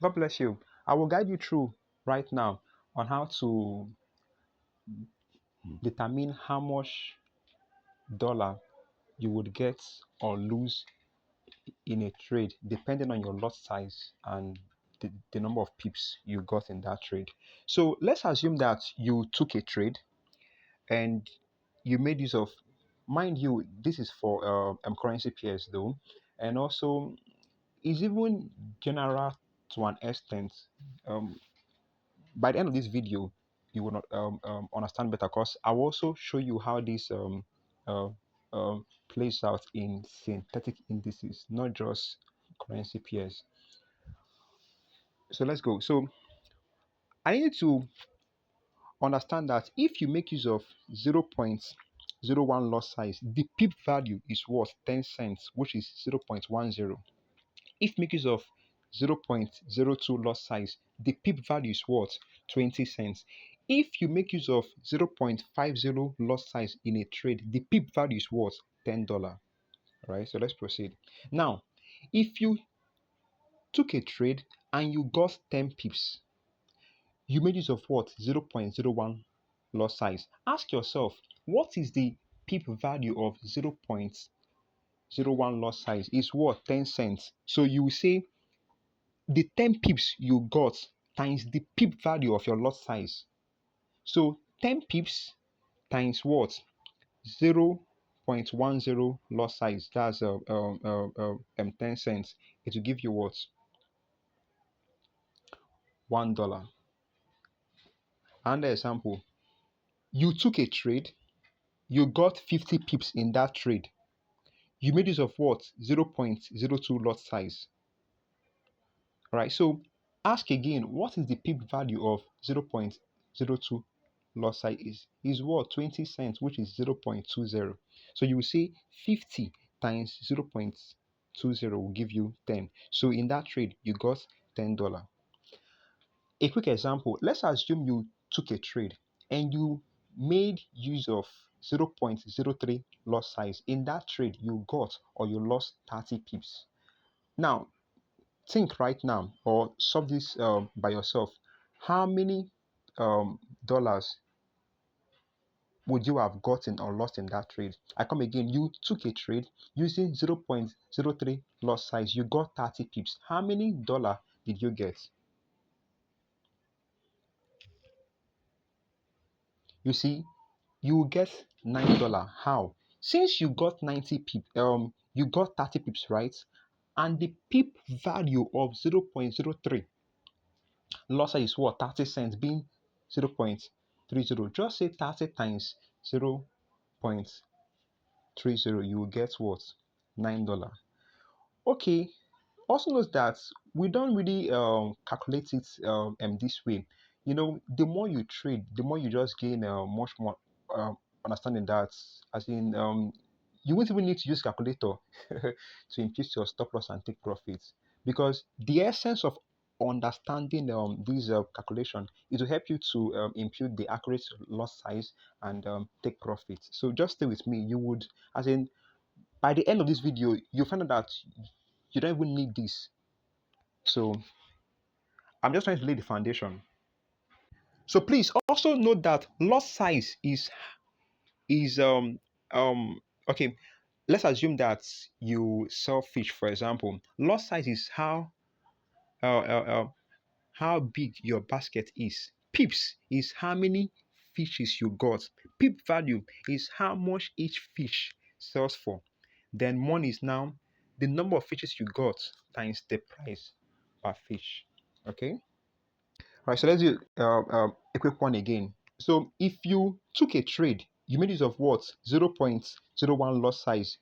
God bless you. I will guide you through right now on how to determine how much dollar you would get or lose in a trade depending on your lot size and the number of pips you got in that trade. So let's assume that you took a trade and you made use of, mind you, this is for currency pairs though, and also is even general to an extent. Um, by the end of this video, you will not understand better because I will also show you how this uh, plays out in synthetic indices, not just currency pairs. So let's go. So I need to understand that if you make use of 0.01 lot size, the pip value is worth 10 cents, which is 0.10. If make use of 0.02 lot size, the pip value is worth 20 cents. If you make use of 0.50 lot size in a trade, the pip value is worth $10. Right? So let's proceed. Now, if you took a trade and you got 10 pips, you made use of what? 0.01 lot size. Ask yourself, what is the pip value of 0.01 lot size? Is worth 10 cents. So you will say the 10 pips you got times the pip value of your lot size. So 10 pips times what? 0.10 lot size. That's 10 cents. It will give you what? $1. Another example, you took a trade, you got 50 pips in that trade. You made use of what? 0.02 lot size. All right, so ask again, what is the pip value of 0.02 lot size is what? 20 cents, which is 0.20. So you will say 50 times 0.20 will give you 10. So in that trade, you got $10. A quick example, let's assume you took a trade and you made use of 0.03 lot size. In that trade, you got or you lost 30 pips. Now, think right now or solve this by yourself. How many dollars would you have gotten or lost in that trade? I come again, you took a trade using 0.03 lot size, you got 30 pips. How many dollar did you get? You see, you will get $9. How? Since you got 90 pip, you got 30 pips, right? And the pip value of 0.03 loss is what? 30 cents, being 0.30. Just say 30 times 0.30, you will get what? $9. Okay. Also note that we don't really calculate it this way. You know, the more you trade, the more you just gain much more understanding that, as in, you won't even need to use calculator to increase your stop loss and take profits, because the essence of understanding this calculation is to help you to impute the accurate loss size and take profits. So just stay with me. You would, as in, by the end of this video, you'll find out that you don't even need this. So I'm just trying to lay the foundation. So please also note that lot size is okay. Let's assume that you sell fish, for example. Lot size is uh, uh, uh, how big your basket is. Pips is how many fishes you got. Pip value is how much each fish sells for. Then money is now the number of fishes you got times the price per fish. Okay. All right, so let's do a quick one again. So if you took a trade, you made use of what? 0.01 lot size,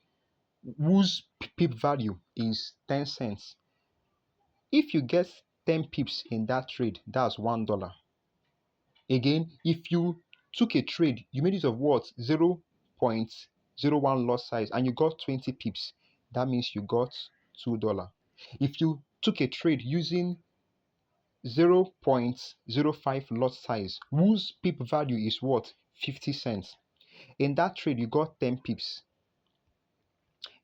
whose pip value is 10 cents. If you get 10 pips in that trade, that's $1. Again, if you took a trade, you made use of what? 0.01 lot size and you got 20 pips, that means you got $2. If you took a trade using 0.05 lot size, whose pip value is what? 50 cents. In that trade, you got 10 pips.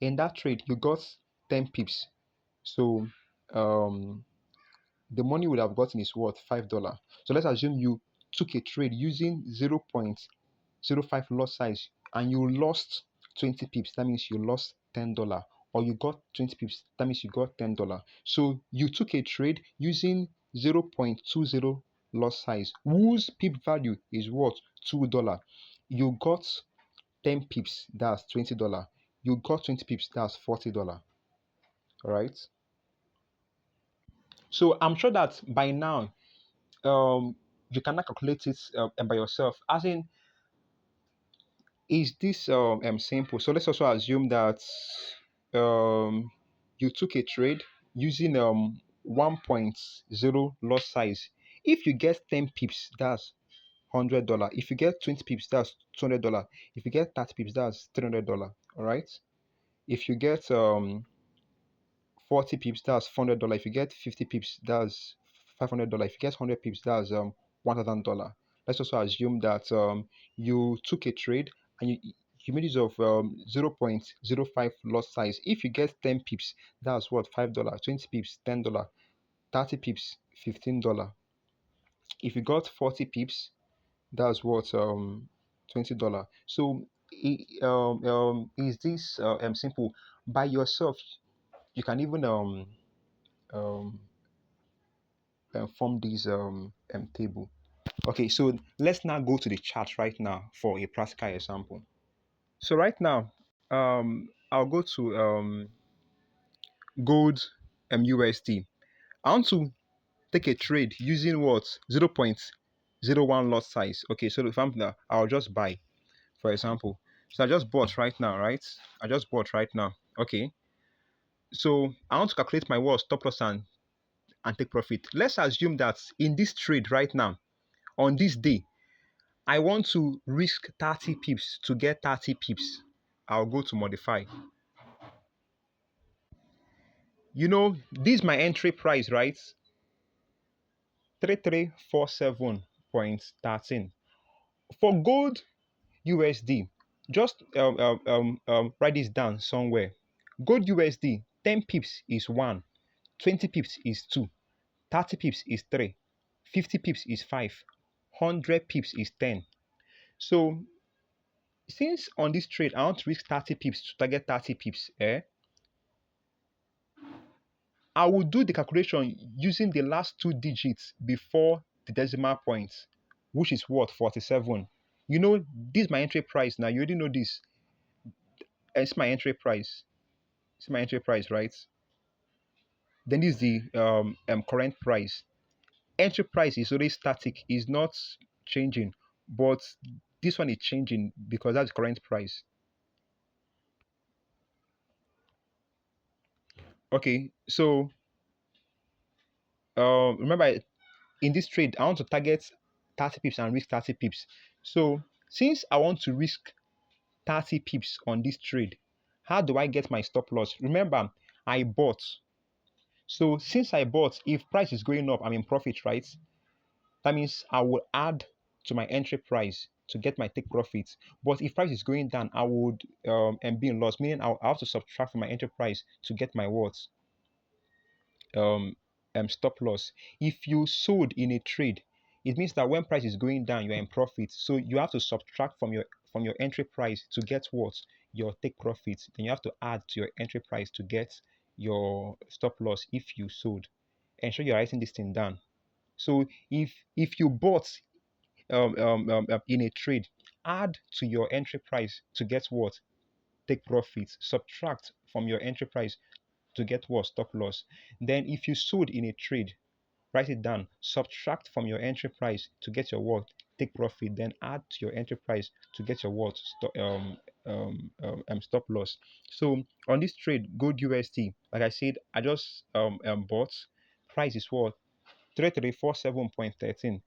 In that trade, you got 10 pips. So, um, the money you would have gotten is worth $5. So let's assume you took a trade using 0.05 lot size and you lost 20 pips. That means you lost $10. Or you got 20 pips. That means you got $10. So you took a trade using 0.20 lot size whose pip value is worth $2. You got 10 pips, that's $20. You got 20 pips, that's $40. All right. So I'm sure that by now, you cannot calculate it by yourself. As in, is this simple? So let's also assume that you took a trade using 1.0 lot size. If you get 10 pips, that's $100. If you get 20 pips, that's $200. If you get 30 pips, that's $300. All right. If you get 40 pips, that's $400. If you get 50 pips, that's $500. If you get 100 pips, that's $1,000. Let's also assume that you took a trade and you made use of 0.05 lot size. If you get 10 pips, that's what, $5. 20 pips, $10. 30 pips, $15. If you got 40 pips, that's what, $20. So is this simple? By yourself, you can even um, form this table. Okay, so let's now go to the chart right now for a practical example. So right now, I'll go to gold USD. I want to take a trade using what, 0.01 lot size. Okay, so if I'm now, I'll just buy, for example. So I just bought right now, right? I just bought right now. Okay. So I want to calculate my what, stop loss and take profit. Let's assume that in this trade right now, on this day, I want to risk 30 pips to get 30 pips. I'll go to modify. This is my entry price, right? 3347.13. For gold USD, just write this down somewhere. Gold USD, 10 pips is 1, 20 pips is 2, 30 pips is 3, 50 pips is 5, 100 pips is 10. So since on this trade I want to risk 30 pips to target 30 pips, I will do the calculation using the last two digits before the decimal point, which is what, 47. This is my entry price now. You already know this. It's my entry price. It's my entry price, right? Then this is the current price. Entry price is already static, is not changing, but this one is changing because that's the current price. Okay, so remember, in this trade, I want to target 30 pips and risk 30 pips. So since I want to risk 30 pips on this trade, how do I get my stop loss? Remember, I bought. So since I bought, if price is going up, I'm in profit, right? That means I will add to my entry price to get my take profits. But if price is going down, I would and be in loss, meaning I have to subtract from my entry price to get my what? um, stop loss. If you sold in a trade, it means that when price is going down, you're in profit. So you have to subtract from your entry price to get what, your take profit. Then you have to add to your entry price to get your stop loss if you sold. Ensure you're writing this thing down. So if you bought in a trade, add to your entry price to get what, take profit. Subtract from your entry price to get what, stop loss. Then if you sold in a trade, write it down, subtract from your entry price to get your what, take profit, then add to your entry price to get your what, stop loss. So on this trade, gold USD, like I said, I just bought. Price is what, 3347.13.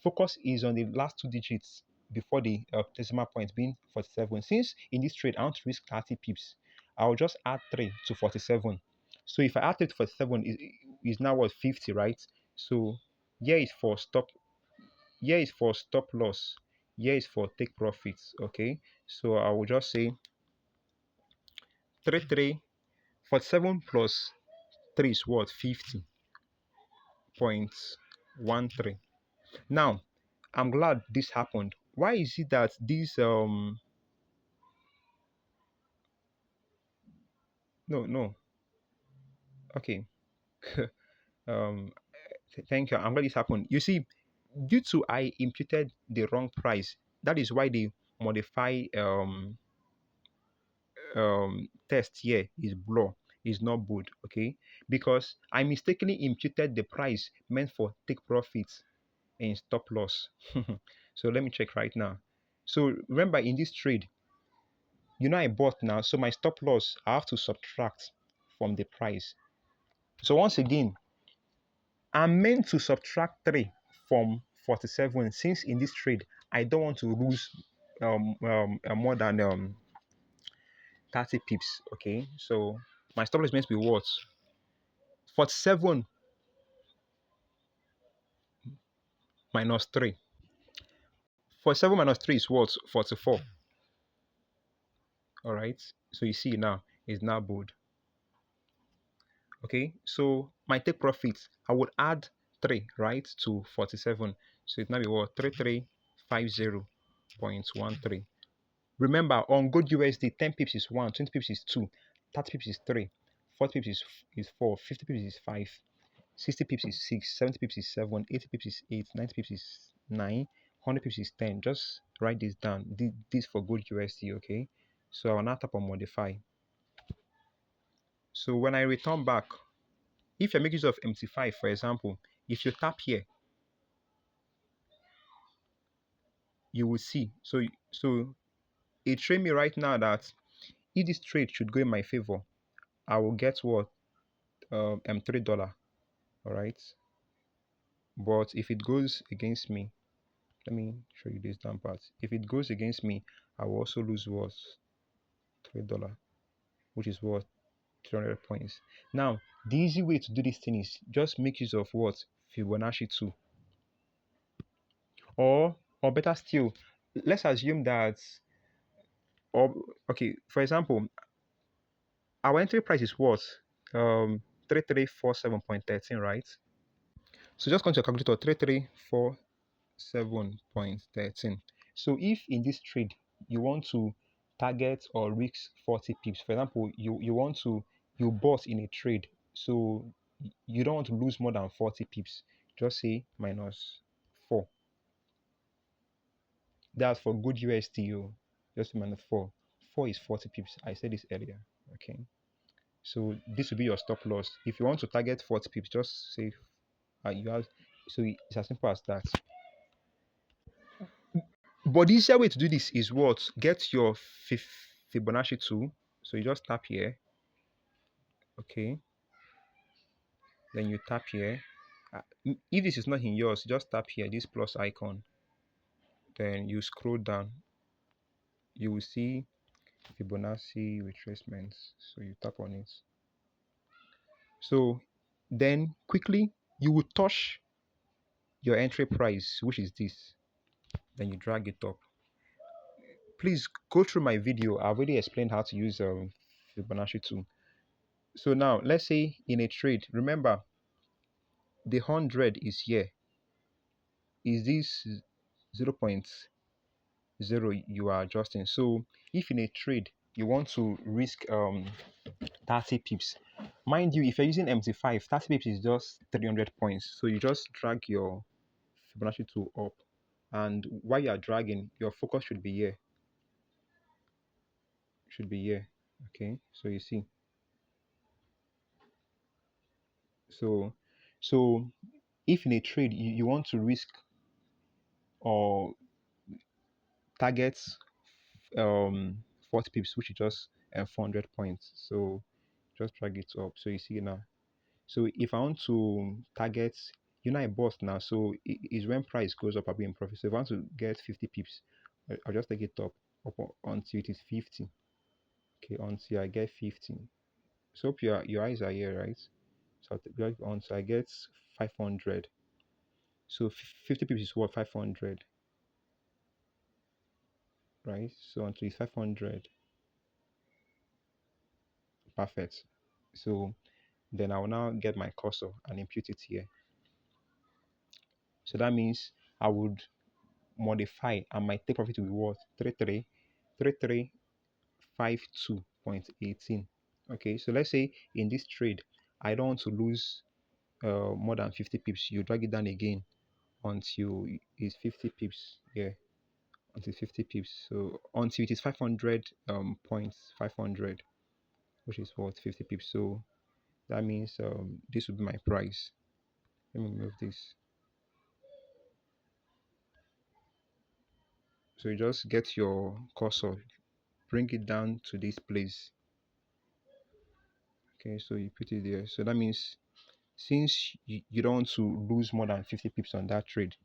Focus is on the last two digits before the decimal point being 47. Since in this trade I want to risk 30 pips, I'll just add 3 to 47. So if I add 3 to 47, is now what, 50, right? So here is for stop, here is for stop loss, here is for take profits. Okay, so I will just say 33 47 plus 3 is what, 50. 0.13. Now, I'm glad this happened. Why is it that this no, okay. um Thank you. I'm glad this happened. You see, due to I imputed the wrong price, that is why the modify test here is blur, is not bold, okay? Because I mistakenly imputed the price meant for take profits in stop loss. So let me check right now. So remember in this trade, I bought now, so my stop loss I have to subtract from the price. So once again, I'm meant to subtract 3 from 47 since in this trade I don't want to lose more than 30 pips. Okay, so my stop loss is meant to be what? 47 minus 3. 47 minus 3 is what? 44. All right, so you see now is now bold. Okay, so my take profit I would add 3 right to 47, so it now be what? 3350.13. Remember, on good USD, 10 pips is 1, 20 pips is 2, 30 pips is 3, 40 pips is 4, 50 pips is 5, 60 pips is 6, 70 pips is 7, 80 pips is 8, 90 pips is 9, 100 pips is 10. Just write this down. This for good USD, okay? So I will now tap on modify. So when I return back, if you make use of MT5, for example, if you tap here, you will see. So it trained me right now that if this trade should go in my favor, I will get what? $3. All right, but if it goes against me, let me show you this down part. If it goes against me, I will also lose what? $3, which is what? 300 points. Now the easy way to do this thing is just make use of what? Fibonacci 2, or better still, let's assume that, or okay, for example, our entry price is what? 3347.13, right? So just go to your calculator, 3347.13. So if in this trade you want to target or risk 40 pips, for example, you bought in a trade, so you don't want to lose more than 40 pips, just say minus 4. That's for good USD. Just minus 4. 4 is 40 pips. I said this earlier. Okay. So this will be your stop loss. If you want to target 40 pips, just say you have. So it's as simple as that. But the easier way to do this is what? Get your Fibonacci tool. So you just tap here. Okay. Then you tap here. If this is not in yours, just tap here, this plus icon. Then you scroll down. You will see Fibonacci retracements. So you tap on it. So then quickly you will touch your entry price, which is this. Then you drag it up. Please go through my video. I've already explained how to use Fibonacci tool. So now let's say in a trade, remember the 100 is here. Is this 0.0 you are adjusting? So if in a trade you want to risk 30 pips, mind you, if you're using MT5, 30 pips is just 300 points. So you just drag your Fibonacci tool up, and while you are dragging, your focus should be here. Okay, so you see. So if in a trade you want to risk or target 40 pips, which is just 400 points, so just drag it up. So you see now. So if I want to target, I bought now, so is when price goes up, I'll be in profit. So if I want to get 50 pips, I'll just take it up until it is 50. Okay, until I get 50. So hope your eyes are here, right? So I'll take until I get 500. So 50 pips is what? 500, right? So until it's 500, perfect. So then I will now get my cursor and impute it here. So that means I would modify and my take profit will be what? 3352.18. Okay, so let's say in this trade, I don't want to lose more than 50 pips. You drag it down again until it's 50 pips. Yeah, until 50 pips. So until it is 500 points, 500, which is what? 50 pips. So that means this would be my price. Let me move this. So you just get your cursor, bring it down to this place. Okay, so you put it there. So that means since you don't want to lose more than 50 pips on that trade,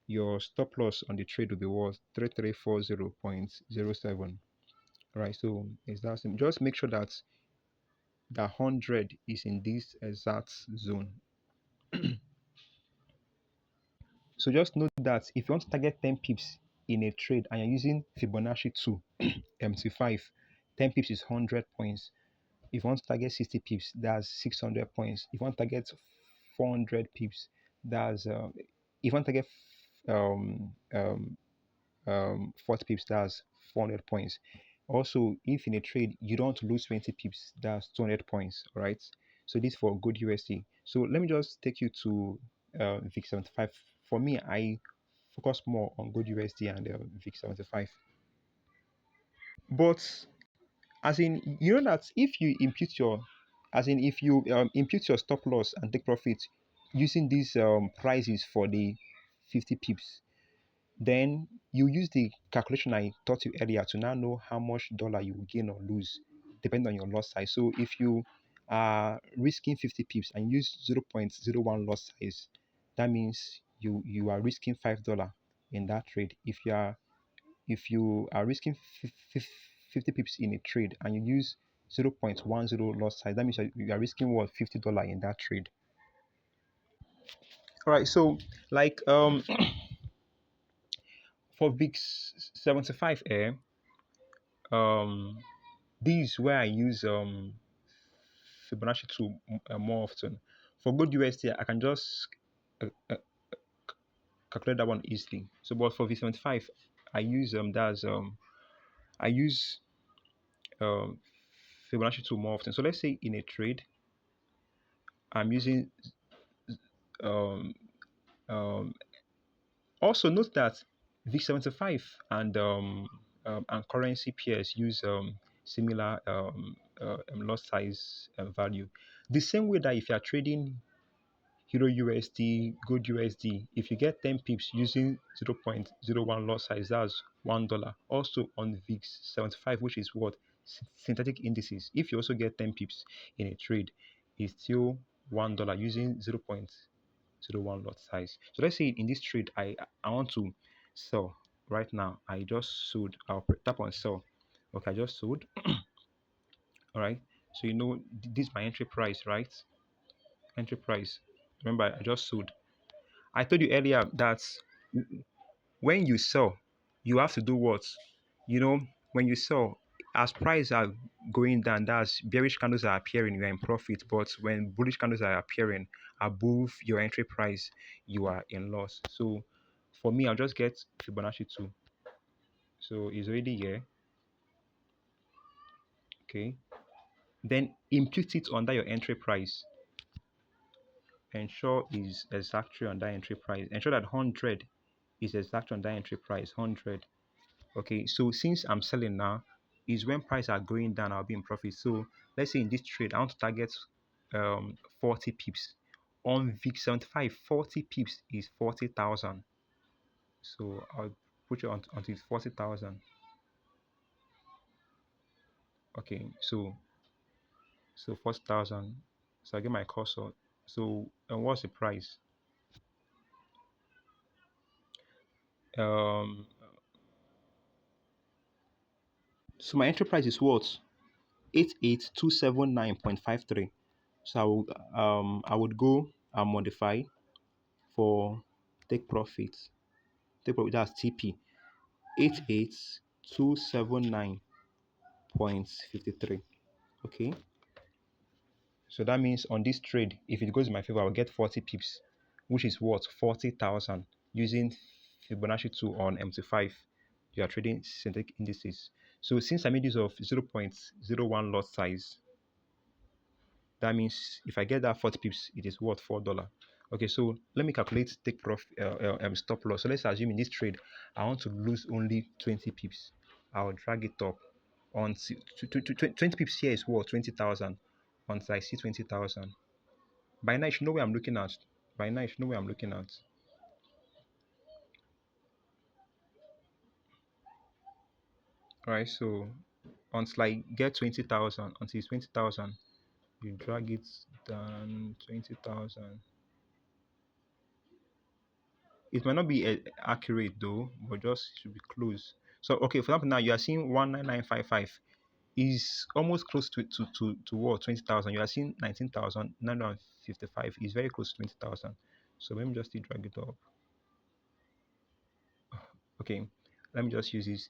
your stop loss on the trade will be worth 3340.07. Right, so it's that simple. Just make sure that the 100 is in this exact zone. So just note that if you want to target 10 pips in a trade and you're using Fibonacci 2, MT5, 10 pips is 100 points. If you want to target 60 pips, that's 600 points. If you want to target 400 pips, that's if you want to target um, um, 40 pips, that's 400 points. Also, if in a trade you don't want to lose 20 pips, that's 200 points. All right. So this for good USD. So let me just take you to VIX 75. For me, I focus more on good USD and VIX 75. But as in, you know that if you impute your, as in, if you impute your stop loss and take profit using these prices for the 50 pips, then you use the calculation I taught you earlier to now know how much dollar you will gain or lose depending on your loss size. So if you are risking 50 pips and use 0.01 loss size, that means you are risking $5 in that trade. If you are risking 50 pips in a trade and you use 0.10 loss size, that means you are risking what? $50 in that trade. All right, so like for VIX 75 air, um these where I use Fibonacci 2 more often. For good USD, I can just uh, uh, calculate that one easily. So, but for V75, I use I use um, Fibonacci 2 more often. So let's say in a trade, I'm using um, um, also note that V75 and currency pairs use similar lot size value. The same way that if you are trading Euro USD, Gold USD, if you get 10 pips using 0.01 lot size, that's $1. Also on VIX 75, which is what? Synthetic indices. If you also get 10 pips in a trade, it's still $1 using 0.01 lot size. So let's say in this trade, I want to sell right now. I just sold. I'll tap on sell. Okay, I just sold. All right. So you know this is my entry price, right? Entry price. Remember, I just sold. I told you earlier that when you sell, you have to do what? You know, when you sell, as prices are going down, that's bearish candles are appearing, you're in profit. But when bullish candles are appearing above your entry price, you are in loss. So for me, I'll just get Fibonacci 2. So it's already here. Okay. Then impute it under your entry price. Ensure is exactly on that entry price. Ensure that 100 is exactly on that entry price. 100. Okay, so since I'm selling now, is when prices are going down, I'll be in profit. So let's say in this trade, I want to target 40 pips. On VIX 75, 40 pips is 40,000. So I'll put it on until it's 40,000. Okay, so 40,000. So I get my cursor. So and what's the price? Um, so my entry price is what? 88279.53. So I would go and modify for take profit. Take profit, that's TP 88279.53. Okay, so that means on this trade, if it goes in my favor, I'll get 40 pips, which is what 40,000 using Fibonacci 2 on MT5. You are trading synthetic indices. So since I made use of 0.01 lot size, that means if I get that 40 pips, it is worth $4. Okay, so let me calculate take profit stop loss. So let's assume in this trade, I want to lose only 20 pips. I'll drag it up on 20 pips here is what 20,000 until I see 20,000. By now, you should know where I'm looking at. By now, you should know where I'm looking at. All right, so until I get 20,000, until it's 20,000, you drag it down 20,000. It might not be accurate though, but just should be close. So okay, for example, now you are seeing 19955 is almost close to what 20,000. You are seeing 19,955 is very close to 20,000. So let me just drag it up. Okay, let me just use this.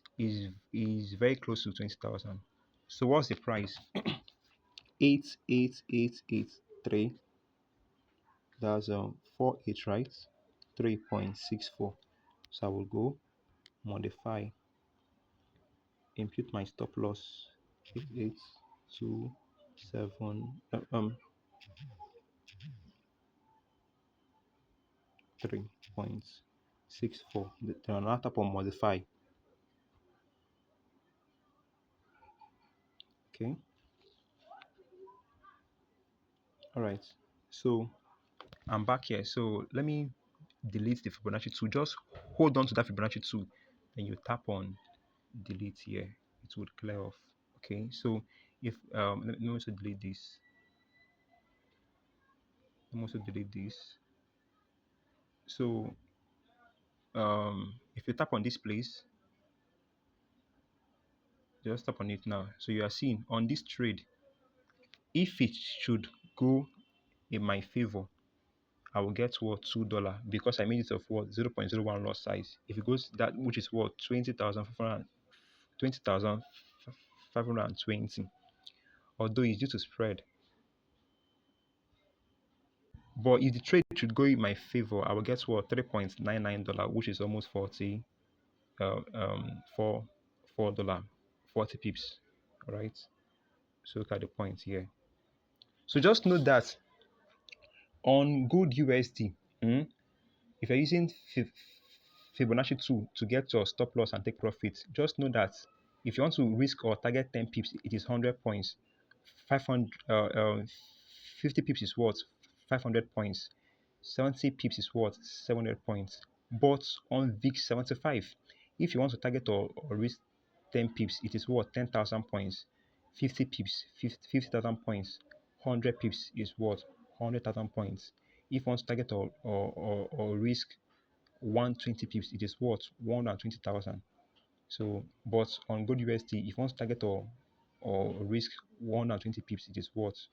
Is very close to 20,000. So what's the price? 88883. That's 48, right? 3.64. So I will go modify, impute my stop loss 8827 3.64. Then another tap on modify. Okay. All right. So I'm back here. So let me delete the Fibonacci 2. Just hold on to that Fibonacci 2. Then you tap on delete here. It would clear off. Okay. So if let me also delete this. Let me also delete this. So if you tap on this place, just tap on it now. So you are seeing on this trade, if it should go in my favor, I will get what $2 because I made it of what 0.01 lot size. If it goes that, which is what 20,520, although it's due to spread. But if the trade should go in my favor, I will get what $3.99, which is almost 40 $4, 40 pips. All right. So look at the point here. So just note that on good USD, if you're using Fibonacci 2 to get your stop loss and take profit, just know that if you want to risk or target 10 pips, it is 100 points. 500, 50 pips is worth 500 points. 70 pips is worth 700 points. But on VIX 75, if you want to target or risk 10 pips, it is worth 10,000 points. 50 pips, 50,000 points. 100 pips is worth 100,000 points. If you want to target or risk 120 pips, it is worth 120,000. So, but on good USD, if you want to target or risk 120 pips, it is worth.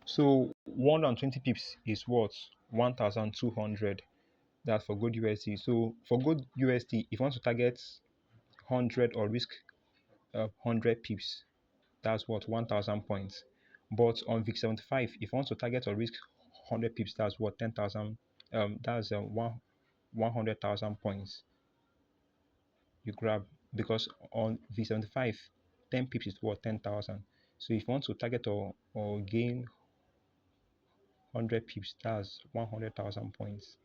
So 120 pips is worth 1,200. That's for good USD. So for good USD, if you want to target 100 or risk 100 pips, that's what 1,000 points. But on VIX 75, if you want to target or risk 100 pips, that's what 10,000. That's 100,000 points you grab, because on V75 10 pips is worth 10,000. So if you want to target or gain 100 pips, that's 100,000 points.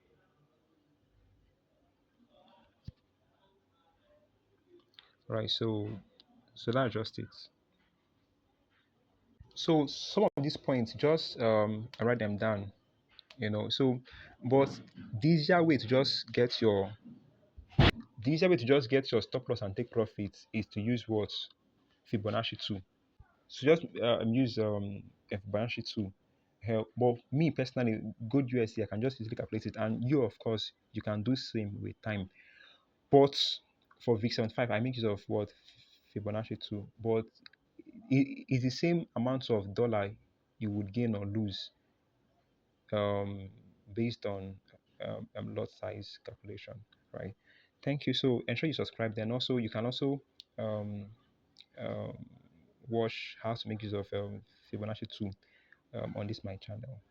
Right, so that's just it. So some of these points, just I write them down, so but the easier way to just get your stop loss and take profits is to use what Fibonacci 2. So just use Fibonacci 2. But me personally, good USD, I can just easily calculate it, and you, of course, you can do same with time. But for VIX 75, I make use of what Fibonacci 2. But it's the same amount of dollar you would gain or lose um, based on lot size calculation, right? Thank you. So ensure you subscribe. Then also you can also um, um, watch how to make use of Fibonacci 2 on this my channel.